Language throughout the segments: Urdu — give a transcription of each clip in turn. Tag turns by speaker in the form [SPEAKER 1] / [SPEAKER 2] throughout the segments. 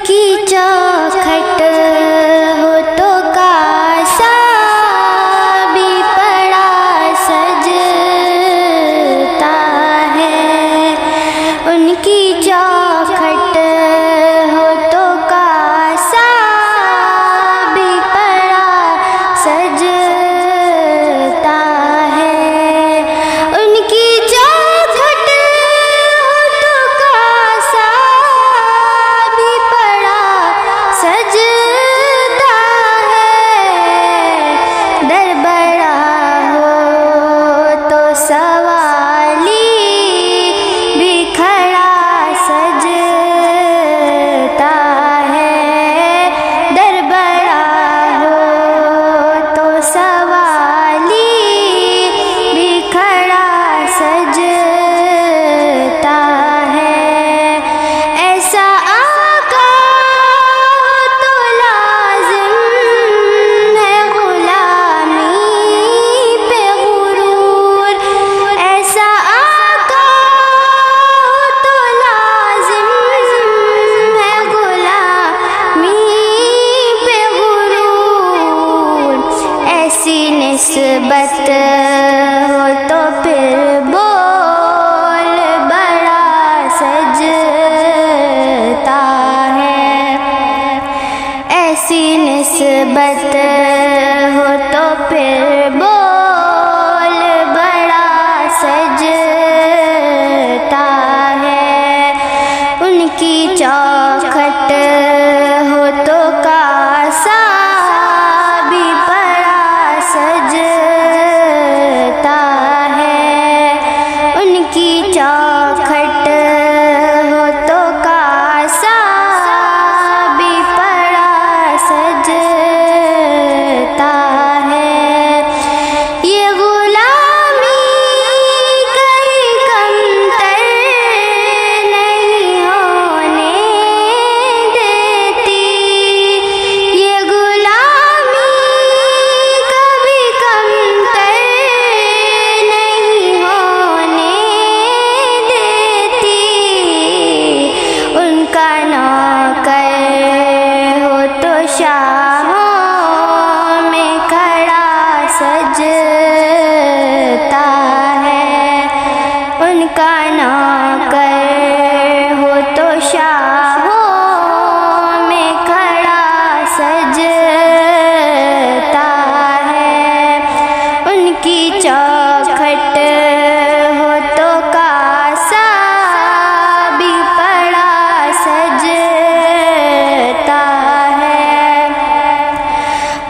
[SPEAKER 1] کی چوکھٹ ہو تو کاسا بھی پڑا سجتا ہے، ان کی چوکھٹ ہو تو کاسا بھی پڑا سجتا ہے، ان کی چوکھٹ ہو تو کاسا بھی پڑا سجتا ہے، در بڑا ہو تو سوالی بھی کھڑا سجتا ہے، در بڑا ہو تو سوالی بھی کھڑا سجتا ہے، ایسا آقا ہو تو لازم ہے غلامی پہ غرور، ایسا آقا ہو تو لازم ہے غلامی پہ غرور، ایسی نسبت ہو تو پھر بول بڑا سجتا ہے، ایسی نسبت ہو تو پھر بول بڑا سجتا ہے، ان کی چوکھٹ ہو تو کاسا بھی پڑا سجتا ہے، ان کی چوکھٹ ہو تو کاسا بھی پڑا سجتا ہے، یہ غلامی کہیں کمتر نہیں ہونے دیتی، یہ غلامی کبھی کمتر نہیں ہونے دیتی، ان کا نوکر ہو تو شاہوں میں کھڑا سجتا ہے، ان کا نوکر ہو تو شاہوں میں کھڑا سجتا ہے، ان کی چوکھٹ ہو تو کاسا بھی پڑا سجتا ہے،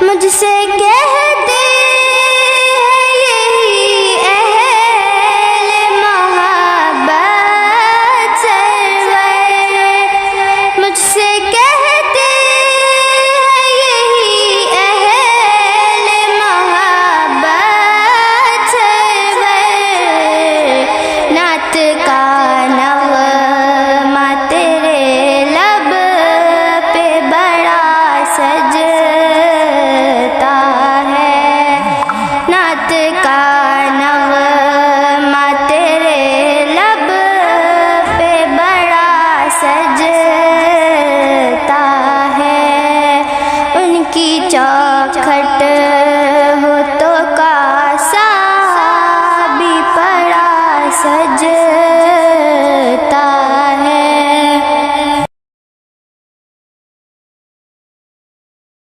[SPEAKER 1] مجھ سے کہتے ہیں یہی اہل محبت سرور، مجھ سے کہتے ہیں یہی اہل محبت سرور، نعت کا نغمہ تیرے لب پہ بڑا سجتا ہے، نعت کا نغمہ تیرے لب پہ بڑا سجتا ہے، ان کی چوکھٹ